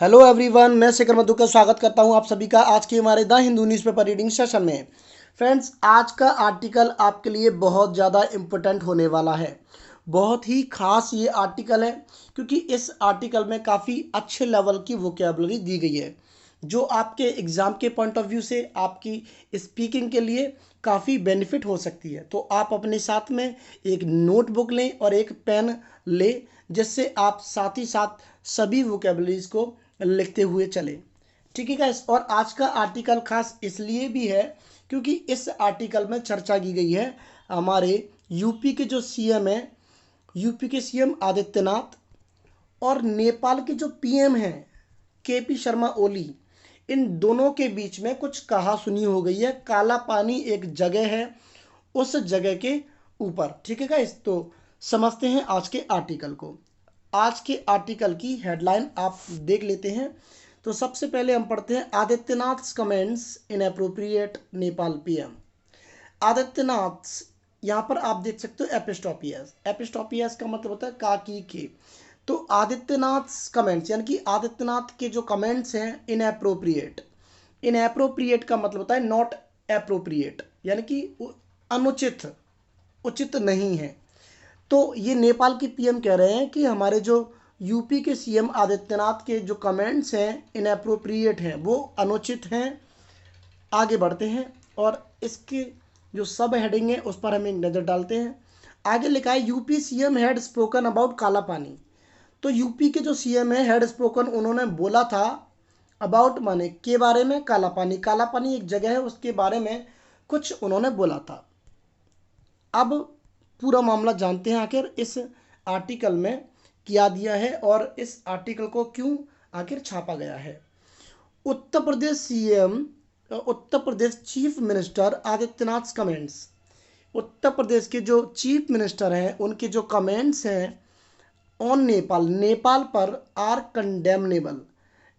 Hello everyone, मैं शेखर मधु का स्वागत करता हूं आप सभी का आज के हमारे the Hindu newspaper reading session में। फ्रेंड्स, आज का आर्टिकल आपके लिए बहुत ज़्यादा इम्पोर्टेंट होने वाला है। बहुत ही खास ये आर्टिकल है क्योंकि इस आर्टिकल में काफ़ी अच्छे लेवल की वोकैबुलरी दी गई है जो आपके एग्ज़ाम के पॉइंट ऑफ व्यू से आपकी स्पीकिंग के लिए काफ़ी बेनिफिट हो सकती है। तो आप अपने साथ में एक नोटबुक लें और एक पेन लें जिससे आप साथ ही साथ सभी वोकैबुलरीज को लिखते हुए चले। ठीक है गाइस, और आज का आर्टिकल खास इसलिए भी है क्योंकि इस आर्टिकल में चर्चा की गई है हमारे यूपी के जो सीएम है, यूपी के सीएम आदित्यनाथ और नेपाल के जो पीएम हैं केपी शर्मा ओली, इन दोनों के बीच में कुछ कहा सुनी हो गई है। काला पानी एक जगह है, उस जगह के ऊपर। ठीक है गाइस, तो समझते हैं आज के आर्टिकल को। आज के आर्टिकल की हेडलाइन आप देख लेते हैं। तो सबसे पहले हम पढ़ते हैं Adityanath comments in appropriate Nepal PM. Adityanath, यहाँ पर आप देख सकते हो एपिस्टोपियस। एपिस्टोपियस का मतलब होता है का की के। तो आदित्यनाथ कमेंट्स यानी कि आदित्यनाथ के जो कमेंट्स हैं इन अप्रोप्रिएट। इन अप्रोप्रिएट का मतलब होता है नॉट अप्रोप्रिएट, यानी कि अनुचित, उचित नहीं है। तो ये नेपाल के पीएम कह रहे हैं कि हमारे जो यूपी के सीएम आदित्यनाथ के जो कमेंट्स हैं इनएप्रोप्रिएट हैं, वो अनुचित हैं। आगे बढ़ते हैं और इसके जो सब हेडिंग है उस पर हम एक नज़र डालते हैं। आगे लिखा है UP CM had spoken about काला पानी। तो यूपी के जो सीएम है हैड स्पोकन, उन्होंने बोला था अबाउट माने के बारे में, काला पानी। काला पानी एक जगह है उसके बारे में कुछ उन्होंने बोला था। अब पूरा मामला जानते हैं आखिर इस आर्टिकल में क्या दिया है और इस आर्टिकल को क्यों आखिर छापा गया है। Uttar Pradesh CM, Uttar Pradesh chief minister Adityanath comments. उत्तर प्रदेश के जो चीफ मिनिस्टर हैं उनके जो कमेंट्स हैं ऑन नेपाल, नेपाल पर आर कंडेमनेबल।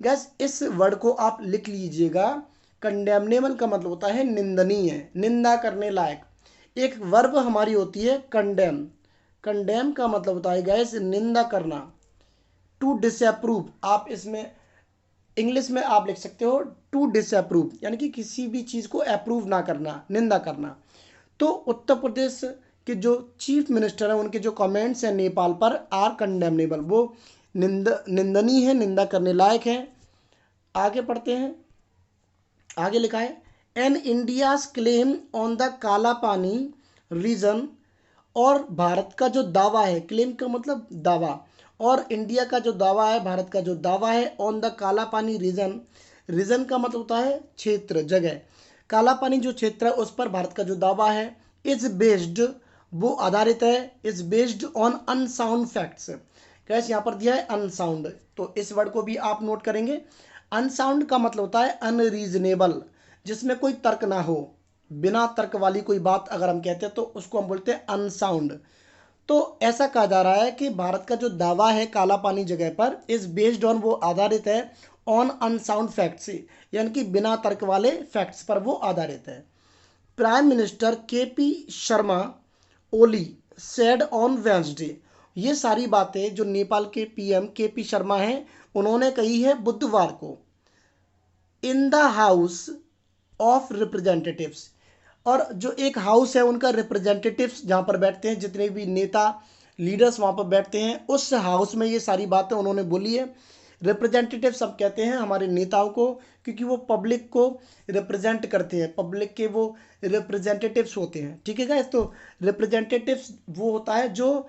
गैस, इस वर्ड को आप लिख लीजिएगा। कंडेमनेबल का मतलब होता है निंदनीय, निंदा करने लायक। एक वर्ब हमारी होती है कंडेम। कंडेम का मतलब होता है गैस निंदा करना। टू डिसअप्रूव, आप इसमें इंग्लिश में आप लिख सकते हो टू डिसअप्रूव, यानी कि किसी भी चीज़ को अप्रूव ना करना, निंदा करना। तो उत्तर प्रदेश के जो चीफ मिनिस्टर हैं उनके जो कमेंट्स हैं नेपाल पर आर कंडेमनेबल, वो निंदनीय है, निंदा करने लायक है। आगे पढ़ते हैं। आगे लिखा है an India's claim on the Kalapani reason. और भारत का जो दावा है, क्लेम का मतलब दावा, और इंडिया का जो दावा है, भारत का जो दावा है on the Kalapani reason. Reason का मतलब होता है क्षेत्र, जगह। काला पानी जो क्षेत्र है उस पर भारत का जो दावा है इज बेस्ड, वो आधारित है, is based on unsound facts. कैसे यहाँ पर दिया है अनसाउंड, तो इस वर्ड को भी आप नोट करेंगे। अनसाउंड का मतलब होता है अनरीजनेबल, जिसमें कोई तर्क ना हो, बिना तर्क वाली कोई बात अगर हम कहते हैं तो उसको हम बोलते हैं अनसाउंड। तो ऐसा कहा जा रहा है कि भारत का जो दावा है काला पानी जगह पर इज बेस्ड ऑन, वो आधारित है ऑन अनसाउंड फैक्ट्स, यानी कि बिना तर्क वाले फैक्ट्स पर वो आधारित है। Prime minister KP Sharma Oli said on Wednesday. ये सारी बातें जो नेपाल के पीएम केपी शर्मा हैं उन्होंने कही है बुधवार को in the house of representatives. और जो एक हाउस है उनका रिप्रेजेंटेटिव्स जहाँ पर बैठते हैं, जितने भी नेता लीडर्स वहाँ पर बैठते हैं, उस हाउस में ये सारी बातें उन्होंने बोली है। रिप्रेजेंटेटिव सब कहते हैं हमारे नेताओं को, क्योंकि वो पब्लिक को रिप्रेजेंट करते हैं, पब्लिक के वो रिप्रेजेंटेटिव्स होते हैं। ठीक है गाइस, तो रिप्रेजेंटेटिव्स वो होता है जो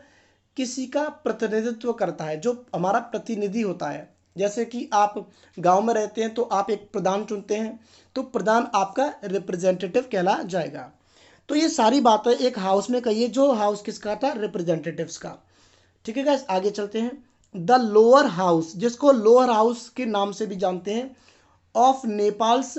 किसी का प्रतिनिधित्व करता है, जो हमारा प्रतिनिधि होता है। जैसे कि आप गांव में रहते हैं तो आप एक प्रधान चुनते हैं, तो प्रधान आपका रिप्रेजेंटेटिव कहला जाएगा। तो ये सारी बातें एक हाउस में कही है, जो हाउस किसका था, रिप्रेजेंटेटिव्स का। ठीक है गाइस, आगे चलते हैं। द लोअर हाउस, जिसको लोअर हाउस के नाम से भी जानते हैं, ऑफ नेपाल्स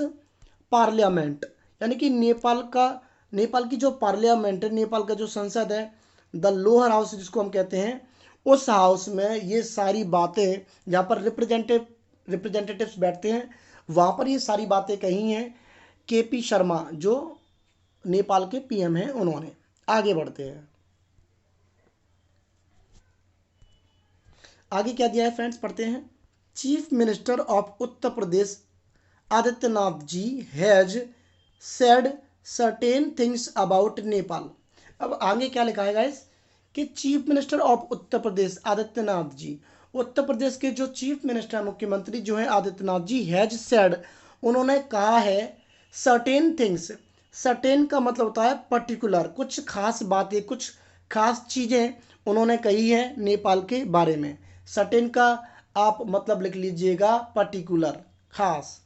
पार्लियामेंट, यानी कि नेपाल का, नेपाल की जो पार्लियामेंट है, नेपाल का जो संसद है, द लोअर हाउस जिसको हम कहते हैं, उस हाउस में ये सारी बातें, जहाँ पर रिप्रेजेंटेटिव्स बैठते हैं, वहाँ पर ये सारी बातें कही हैं केपी शर्मा जो नेपाल के पीएम हैं उन्होंने। आगे बढ़ते हैं। आगे क्या दिया है फ्रेंड्स, पढ़ते हैं। Chief minister of Uttar Pradesh Adityanath ji has said certain things about Nepal. अब आगे क्या लिखा है गाइस कि chief minister of Uttar Pradesh Adityanath ji, Uttar Pradesh के जो चीफ मिनिस्टर मुख्यमंत्री जो है आदित्यनाथ जी, हैज सेड उन्होंने कहा है, सर्टेन थिंग्स, सर्टेन का मतलब होता है पर्टिकुलर, कुछ खास बातें, कुछ खास चीज़ें उन्होंने कही है नेपाल के बारे में। सर्टेन का आप मतलब लिख लीजिएगा पर्टिकुलर, खास।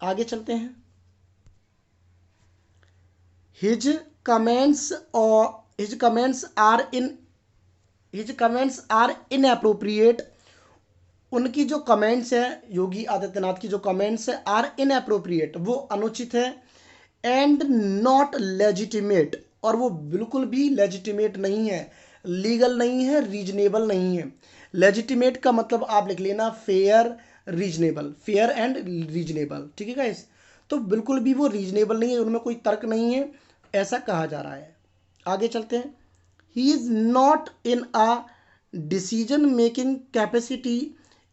आगे चलते हैं। हिज कमेंट्स और हिज कमेंट्स आर इनएप्रोप्रिएट। उनकी जो कमेंट्स है, योगी आदित्यनाथ की जो कमेंट्स है, आर इनएप्रोप्रिएट, वो अनुचित है, एंड नॉट लेजिटिमेट, और वो बिल्कुल भी लेजिटिमेट नहीं है, लीगल नहीं है, रीजनेबल नहीं है। लेजिटिमेट का मतलब आप लिख लेना fair, reasonable, fair and reasonable, ठीक है गाइस। तो बिल्कुल भी वो रीजनेबल नहीं है, उनमें कोई तर्क नहीं है, ऐसा कहा जा रहा है। आगे चलते हैं। He is not in a decision making capacity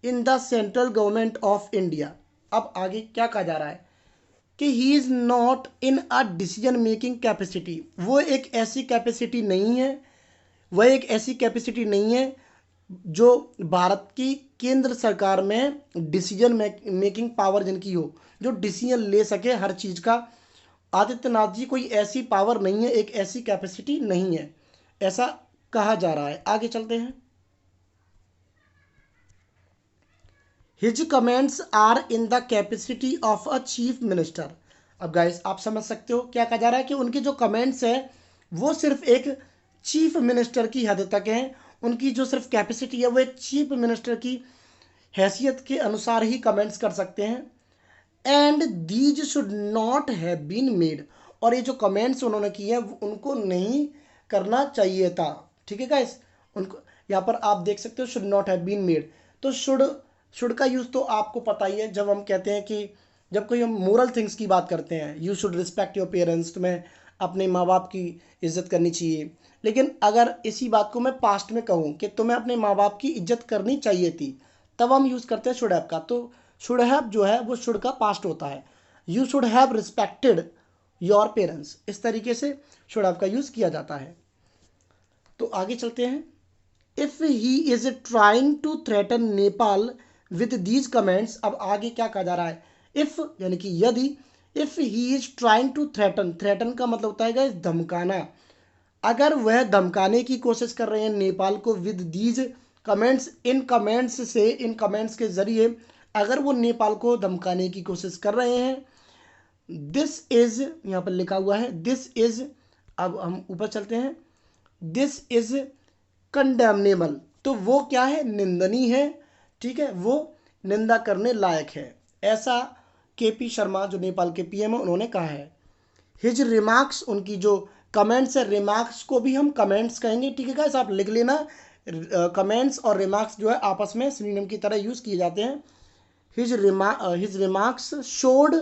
in the central government of India. अब आगे क्या कहा जा रहा है कि he is not in a decision making capacity, वो एक ऐसी कैपेसिटी नहीं है, वह एक ऐसी कैपेसिटी नहीं है जो भारत की केंद्र सरकार में डिसीजन मेकिंग पावर जिनकी हो, जो डिसीजन ले सके हर चीज़ का। आदित्यनाथ जी कोई ऐसी पावर नहीं है, एक ऐसी कैपेसिटी नहीं है, ऐसा कहा जा रहा है। आगे चलते हैं। His comments are in the capacity of a chief minister. अब गाइस आप समझ सकते हो क्या कहा जा रहा है कि उनके जो कमेंट्स हैं वो सिर्फ एक चीफ मिनिस्टर की हद तक हैं, उनकी जो सिर्फ कैपेसिटी है वो एक चीफ मिनिस्टर की हैसियत के अनुसार ही कमेंट्स कर सकते हैं। And these should not have been made, और ये जो कमेंट्स उन्होंने किए हैं उनको नहीं करना चाहिए था, ठीक है गाइस। उनको यहाँ पर आप देख सकते हो should not have been made. तो शुड का यूज़ तो आपको पता ही है, जब हम कहते हैं कि जब कोई हम मोरल थिंग्स की बात करते हैं, you should respect your parents, तुम्हें अपने माँ बाप की इज्जत करनी चाहिए। लेकिन अगर इसी बात को मैं पास्ट में कहूँ कि तुम्हें अपने माँ बाप की इज्जत करनी चाहिए थी, तब हम यूज़ करते हैं शुड हैव का। तो शुड हैव जो है वो शुड का पास्ट होता है। You should have respected your parents, इस तरीके से शुड हैव का यूज़ किया जाता है। तो आगे चलते हैं। If he is trying to threaten Nepal with these comments. अब आगे क्या कहा जा रहा है, इफ़ यानी कि यदि, if he is trying to threaten, threaten का मतलब होता है धमकाना, अगर वह धमकाने की कोशिश कर रहे हैं नेपाल को with these comments, in comments से, इन कमेंट्स के ज़रिए अगर वो नेपाल को धमकाने की कोशिश कर रहे हैं, दिस इज़, यहाँ पर लिखा हुआ है दिस इज़, अब हम ऊपर चलते हैं, दिस इज़ कंडेमनेबल, तो वो क्या है, निंदनीय है, ठीक है, वो निंदा करने लायक है, ऐसा केपी शर्मा जो नेपाल के पीएम है उन्होंने कहा है। हिज रिमार्क्स, उनकी जो कमेंट्स है, रिमार्क्स को भी हम कमेंट्स कहेंगे, ठीक है गाइस, आप लिख लेना। कमेंट्स और रिमार्क्स जो है आपस में सिनोनिम की तरह यूज़ किए जाते हैं। His remarks showed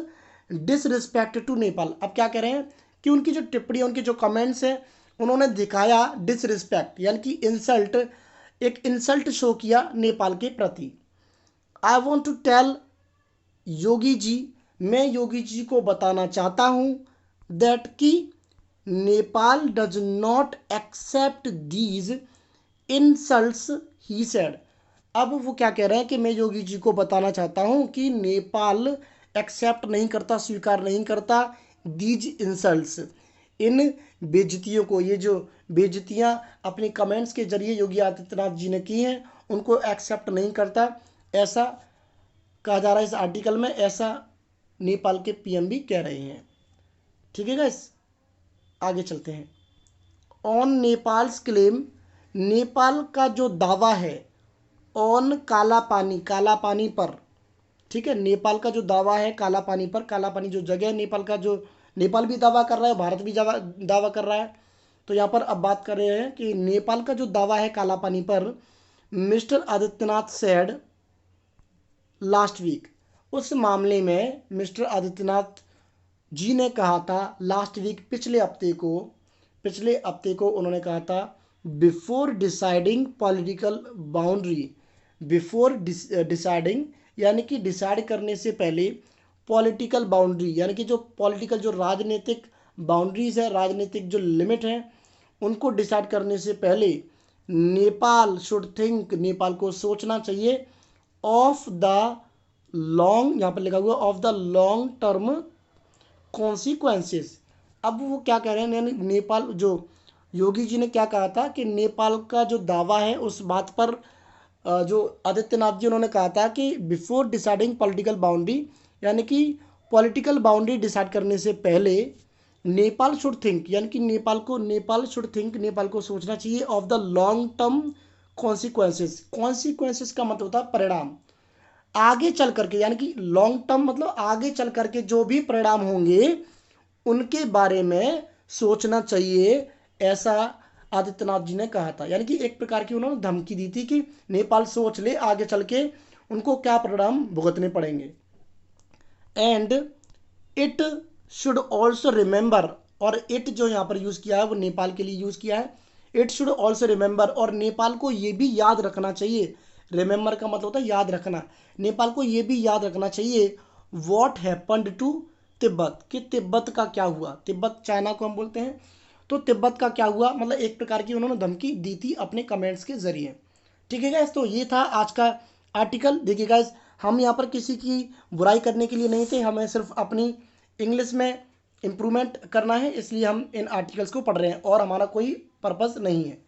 disrespect to Nepal. अब क्या कह रहे हैं कि उनकी जो टिप्पणी, उनके जो कमेंट्स हैं, उन्होंने दिखाया डिसरिस्पेक्ट, यानी कि इंसल्ट, एक इंसल्ट शो किया नेपाल के प्रति। I want to tell Yogi ji, मैं योगी जी को बताना चाहता हूँ दैट कि Nepal does not accept these insults, he said. अब वो क्या कह रहे हैं कि मैं योगी जी को बताना चाहता हूँ कि नेपाल एक्सेप्ट नहीं करता, स्वीकार नहीं करता दीज इंसल्ट्स, इन बेइज्जतियों को। ये जो बेइज्जतियाँ अपने कमेंट्स के जरिए योगी आदित्यनाथ जी ने की हैं उनको एक्सेप्ट नहीं करता, ऐसा कहा जा रहा है इस आर्टिकल में, ऐसा नेपाल के पीएम भी कह रहे हैं, ठीक है गाइस। आगे चलते हैं। ऑन नेपाल्स क्लेम, नेपाल का जो दावा है ऑन काला पानी, काला पानी पर, ठीक है, नेपाल का जो दावा है काला पानी पर, काला पानी जो जगह है नेपाल का, जो नेपाल भी दावा कर रहा है, भारत भी दावा कर रहा है। तो यहाँ पर अब बात कर रहे हैं कि नेपाल का जो दावा है काला पानी पर, mister Adityanath said last week, उस मामले में मिस्टर आदित्यनाथ जी ने कहा था लास्ट वीक, पिछले हफ्ते को उन्होंने कहा था, before deciding political boundary, before deciding यानी कि डिसाइड करने से पहले पॉलिटिकल बाउंड्री यानी कि जो पॉलिटिकल जो राजनीतिक बाउंड्रीज है, राजनीतिक जो लिमिट है, उनको डिसाइड करने से पहले नेपाल शुड थिंक, नेपाल को सोचना चाहिए, ऑफ द लॉन्ग, यहाँ पर लिखा हुआ of the long term consequences. अब वो क्या कह रहे हैं, यानी नेपाल, जो योगी जी ने क्या कहा था कि नेपाल का जो दावा है उस बात पर जो आदित्यनाथ जी उन्होंने कहा था कि बिफोर डिसाइडिंग पॉलिटिकल बाउंड्री, यानी कि पॉलिटिकल बाउंड्री डिसाइड करने से पहले नेपाल शुड थिंक, यानी कि नेपाल शुड थिंक, नेपाल को सोचना चाहिए of the long term consequences. Consequences का मतलब होता है परिणाम, आगे चल करके, यानी कि लॉन्ग टर्म मतलब आगे चल करके जो भी परिणाम होंगे उनके बारे में सोचना चाहिए, ऐसा आदित्यनाथ जी ने कहा था। यानी कि एक प्रकार की उन्होंने धमकी दी थी कि नेपाल सोच ले आगे चल के उनको क्या परिणाम भुगतने पड़ेंगे। And it should also remember, और इट जो यहाँ पर यूज़ किया है वो नेपाल के लिए यूज़ किया है। इट शुड ऑल्सो रिमेंबर, और नेपाल को ये भी याद रखना चाहिए, रिमेंबर का मतलब होता है याद रखना, नेपाल को ये भी याद रखना चाहिए वॉट हैपन्ड टू तिब्बत, कि तिब्बत का क्या हुआ, तिब्बत चाइना को हम बोलते हैं, तो तिब्बत का क्या हुआ, मतलब एक प्रकार की उन्होंने धमकी दी थी अपने कमेंट्स के जरिए। ठीक है गाइस, तो ये था आज का आर्टिकल। देखिए गाइस, हम यहाँ पर किसी की बुराई करने के लिए नहीं थे, हमें सिर्फ अपनी इंग्लिश में इम्प्रूवमेंट करना है, इसलिए हम इन आर्टिकल्स को पढ़ रहे हैं और हमारा कोई पर्पस नहीं है।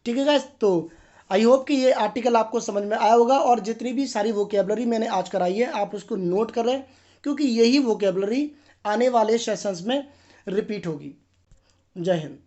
ठीक है गाइस, तो आई होप कि ये आर्टिकल आपको समझ में आया होगा, और जितनी भी सारी वोकेबलरी मैंने आज कराई है आप उसको नोट कर रहे हैं, क्योंकि यही वोकेबलरी आने वाले सेशंस में रिपीट होगी। जय हिंद।